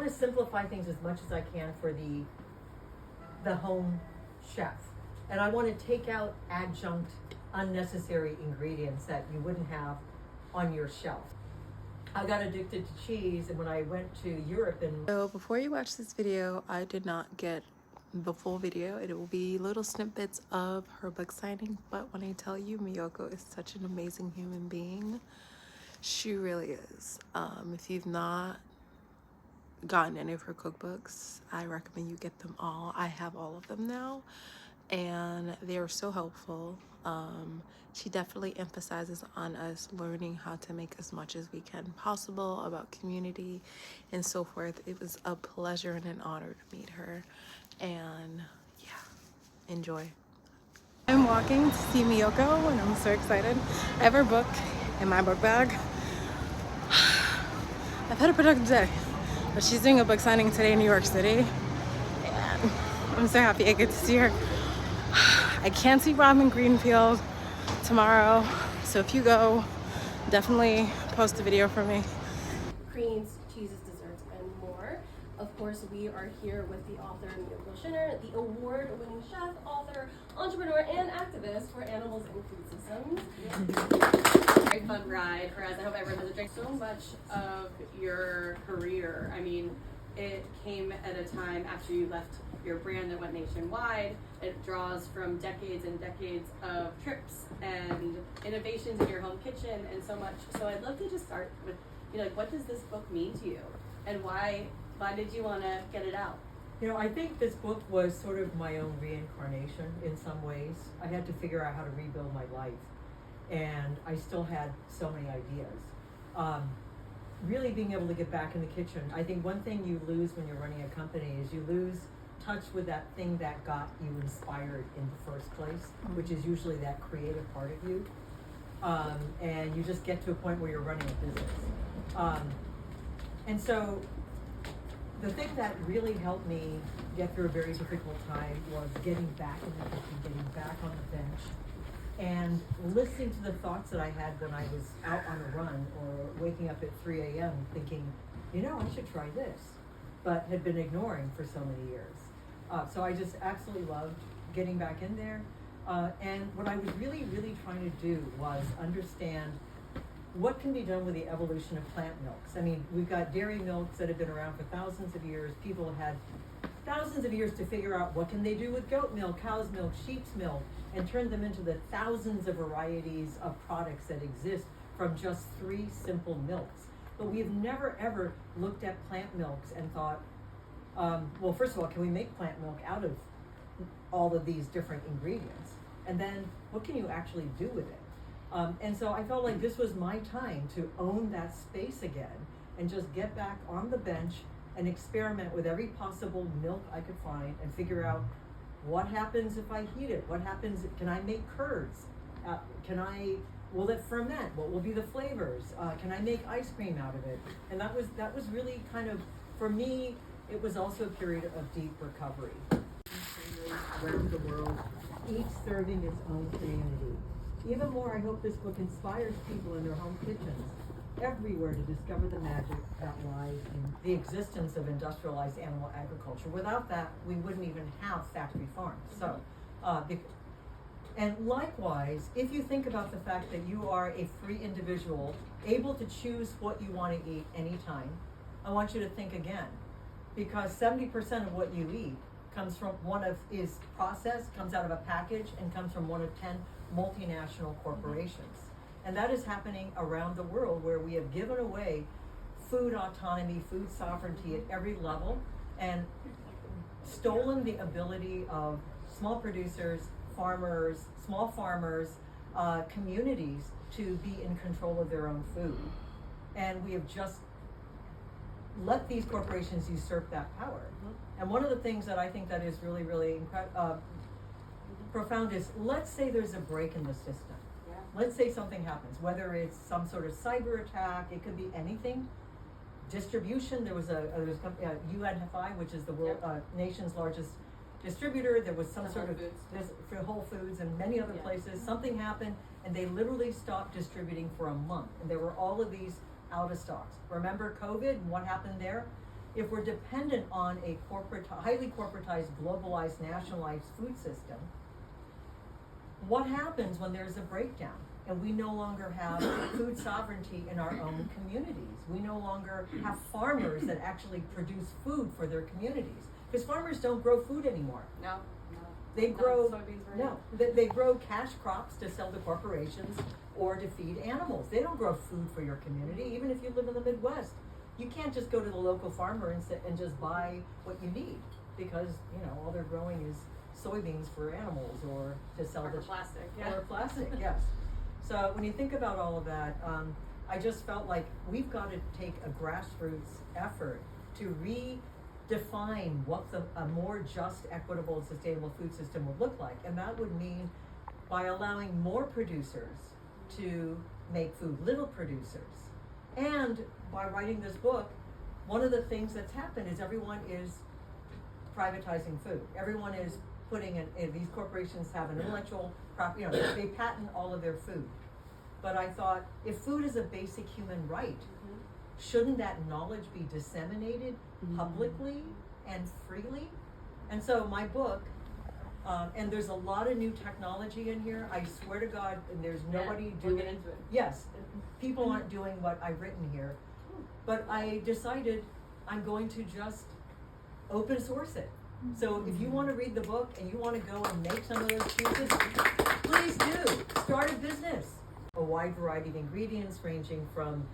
want to simplify things as much as I can for the home chef. And I want to take out adjunct, unnecessary ingredients that you wouldn't have on your shelf. I got addicted to cheese, and when I went to Europe and... So before you watch this video, I did not get the full video. It will be little snippets of her book signing, but when I tell you Miyoko is such an amazing human being, she really is. If you've not gotten any of her cookbooks, I recommend you get them all. I have all of them now, and they are so helpful. She definitely emphasizes on us learning how to make as much as we can possible about community and so forth. It was a pleasure and an honor to meet her, and yeah, enjoy. I'm walking to see Miyoko and I'm so excited. I have her book in my book bag. I've had a productive day, but she's doing a book signing today in New York City, and I'm so happy I get to see her. I can't see Robin Greenfield tomorrow, so if you go, definitely post a video for me. Creams, cheeses, desserts, and more. Of course, we are here with the author Miyoko Schinner, the award-winning chef, author, entrepreneur, and activist for animals and food systems. Very fun ride for us. I hope everyone has a drink. So much of your career, I mean, it came at a time after you left your brand that went nationwide. It draws from decades and decades of trips and innovations in your home kitchen and so much. So I'd love to just start with, you know, like, what does this book mean to you, and why did you want to get it out? You know, I think this book was sort of my own reincarnation in some ways. I had to figure out how to rebuild my life, and I still had so many ideas. Really being able to get back in the kitchen. I think one thing you lose when you're running a company is you lose touch with that thing that got you inspired in the first place, which is usually that creative part of you. And you just get to a point where you're running a business. And so the thing that really helped me get through a very difficult time was getting back in the kitchen, getting back on the bench, and listening to the thoughts that I had when I was out on a run or waking up at 3 a.m. thinking, you know, I should try this, but had been ignoring for so many years. So I just absolutely loved getting back in there. And what I was really, really trying to do was understand what can be done with the evolution of plant milks. I mean, we've got dairy milks that have been around for thousands of years. People have had thousands of years to figure out what can they do with goat milk, cow's milk, sheep's milk, and turn them into the thousands of varieties of products that exist from just 3 simple milks. But we've never ever looked at plant milks and thought, well, first of all, can we make plant milk out of all of these different ingredients? And then what can you actually do with it? And so I felt like this was my time to own that space again and just get back on the bench and experiment with every possible milk I could find and figure out what happens if I heat it? What happens, can I make curds? Will it ferment? What will be the flavors? Can I make ice cream out of it? And that was really kind of, for me, it was also a period of deep recovery. Around the world, each serving its own community. Even more, I hope this book inspires people in their home kitchens everywhere to discover the magic that lies in the existence of industrialized animal agriculture. Without that, we wouldn't even have factory farms. So, and likewise, if you think about the fact that you are a free individual, able to choose what you want to eat anytime, I want you to think again, because 70% of what you eat comes from is processed, comes out of a package, and comes from one of 10 multinational corporations. And that is happening around the world, where we have given away food autonomy, food sovereignty at every level, and stolen the ability of small producers, farmers, small farmers, communities to be in control of their own food. And we have just let these corporations usurp that power. And one of the things that I think that is really, really profound is, let's say there's a break in the system. Yeah. Let's say something happens, whether it's some sort of cyber attack, it could be anything. Distribution, there was UNFI, which is the world nation's largest distributor. There was some sort of for Whole Foods and many other places. Something happened, and they literally stopped distributing for a month, and there were all of these out of stocks. Remember COVID and what happened there? if we're dependent on a highly corporatized, globalized, nationalized food system, what happens when there's a breakdown and we no longer have food sovereignty in our own communities? We no longer have farmers that actually produce food for their communities, because farmers don't grow food anymore. No. They grow soybeans, no. They grow cash crops to sell to corporations or to feed animals. They don't grow food for your community. Even if you live in the Midwest, you can't just go to the local farmer and just buy what you need, because all they're growing is soybeans for animals or to sell Or plastic, yeah. Or plastic, yes. So when you think about all of that, I just felt like we've got to take a grassroots effort to redefine what a more just, equitable, and sustainable food system would look like. And that would mean by allowing more producers to make food, little producers. And by writing this book, one of the things that's happened is everyone is privatizing food. Everyone is putting in these corporations have an intellectual property, they patent all of their food. But I thought, if food is a basic human right, shouldn't that knowledge be disseminated publicly and freely? And so my book, and there's a lot of new technology in here. I swear to God, and there's nobody we'll doing get into it. Yes, people aren't doing what I've written here. But I decided I'm going to just open source it. So if you want to read the book and you want to go and make some of those cheeses, please do. Start a business. A wide variety of ingredients ranging from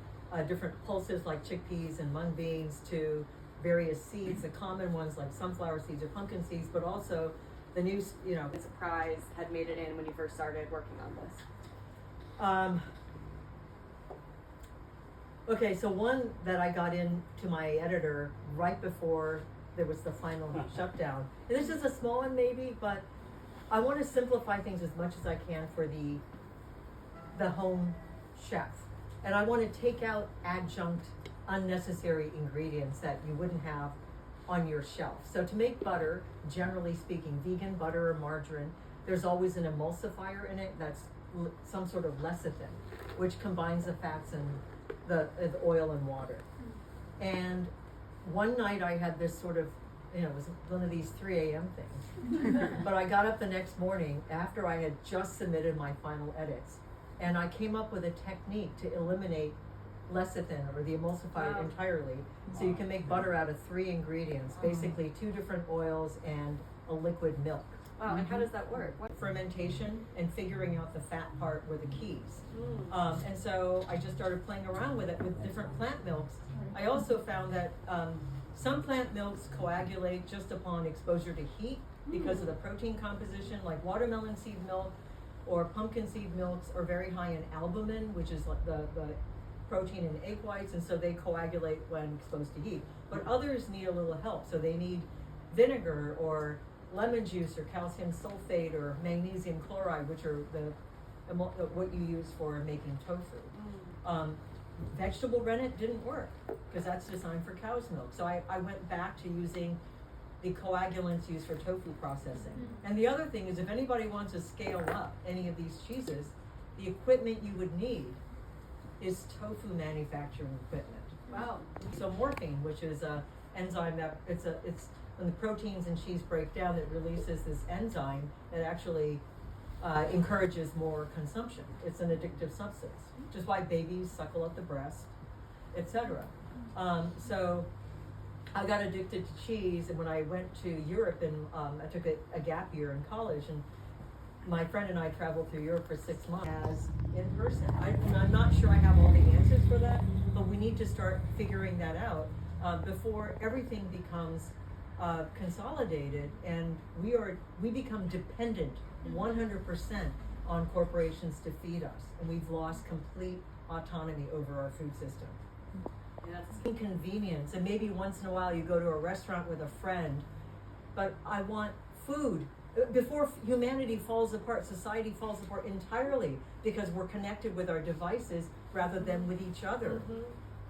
different pulses like chickpeas and mung beans to various seeds, the common ones like sunflower seeds or pumpkin seeds, but also the new, The surprise had made it in when you first started working on this. Okay, so one that I got into my editor right before there was the final shutdown. And this is a small one maybe, but I want to simplify things as much as I can for the home chef. And I want to take out adjunct, unnecessary ingredients that you wouldn't have on your shelf. So to make butter, generally speaking, vegan butter or margarine, there's always an emulsifier in it that's some sort of lecithin, which combines the fats and the oil and water. And one night I had this sort of, it was one of these 3 a.m. things. But I got up the next morning after I had just submitted my final edits, and I came up with a technique to eliminate lecithin or the emulsifier entirely. So you can make butter out of 3 ingredients, basically 2 different oils and a liquid milk. Wow, and how does that work? Fermentation and figuring out the fat part were the keys. And so I just started playing around with it with different plant milks. I also found that some plant milks coagulate just upon exposure to heat because of the protein composition, like watermelon seed milk or pumpkin seed milks are very high in albumin, which is like the protein in egg whites, and so they coagulate when exposed to heat. But others need a little help, so they need vinegar or lemon juice or calcium sulfate or magnesium chloride, which are what you use for making tofu. Vegetable rennet didn't work because that's designed for cow's milk. So I went back to using the coagulants used for tofu processing. And the other thing is, if anybody wants to scale up any of these cheeses, the equipment you would need is tofu manufacturing equipment. Wow. So morphine, which is a enzyme that it's when the proteins in cheese break down, it releases this enzyme that actually encourages more consumption. It's an addictive substance, which is why babies suckle at the breast, etc. So I got addicted to cheese, and when I went to Europe, and I took a gap year in college, and my friend and I traveled through Europe for 6 months as in person. And I'm not sure I have all the answers for that, but we need to start figuring that out before everything becomes consolidated and we become dependent 100% on corporations to feed us, and we've lost complete autonomy over our food system. Inconvenience, and maybe once in a while you go to a restaurant with a friend, but I want food. Before humanity falls apart, society falls apart entirely because we're connected with our devices rather than with each other.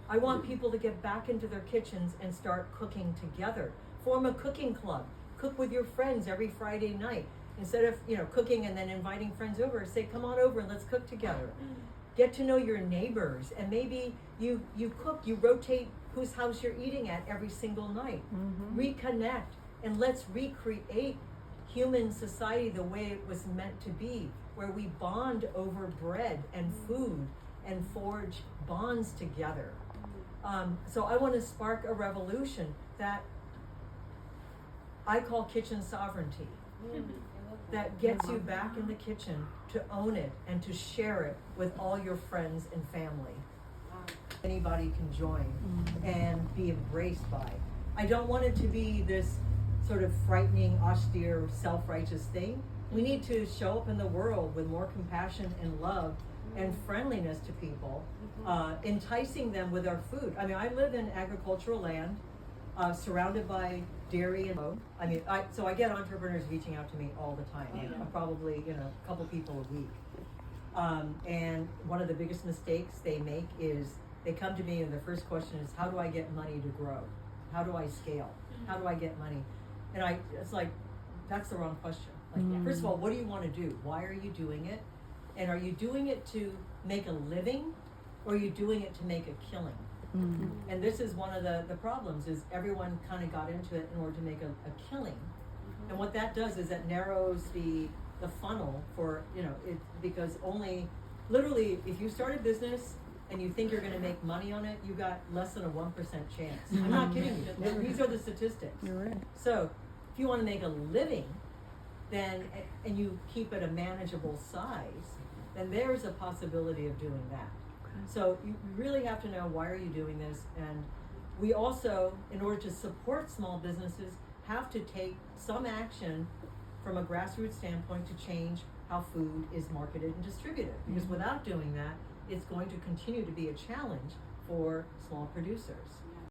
I want people to get back into their kitchens and start cooking together. Form a cooking club. Cook with your friends every Friday night. Instead of cooking and then inviting friends over, say, come on over and let's cook together. Get to know your neighbors, and maybe you cook, you rotate whose house you're eating at every single night. Reconnect, and let's recreate human society the way it was meant to be, where we bond over bread and food and forge bonds together. So I want to spark a revolution that I call kitchen sovereignty, that gets you back in the kitchen to own it and to share it with all your friends and family. Anybody can join and be embraced by. I don't want it to be this sort of frightening, austere, self-righteous thing. We need to show up in the world with more compassion and love and friendliness to people, enticing them with our food. I mean, I live in agricultural land, surrounded by dairy and so I get entrepreneurs reaching out to me all the time. Probably a couple people a week. And one of the biggest mistakes they make is they come to me and their first question is, how do I get money to grow? How do I scale? How do I get money? And it's like, that's the wrong question. Like, first of all, what do you want to do? Why are you doing it? And are you doing it to make a living, or are you doing it to make a killing? And this is one of the problems, is everyone kind of got into it in order to make a killing. And what that does is that narrows the funnel for, because only, literally, if you start a business and you think you're going to make money on it, you got less than a 1% chance. I'm not kidding you. These are the statistics. You're right. So if you want to make a living, then, and you keep it a manageable size, then there's a possibility of doing that. So you really have to know, why are you doing this? And we also, in order to support small businesses, have to take some action from a grassroots standpoint to change how food is marketed and distributed. Because without doing that, it's going to continue to be a challenge for small producers.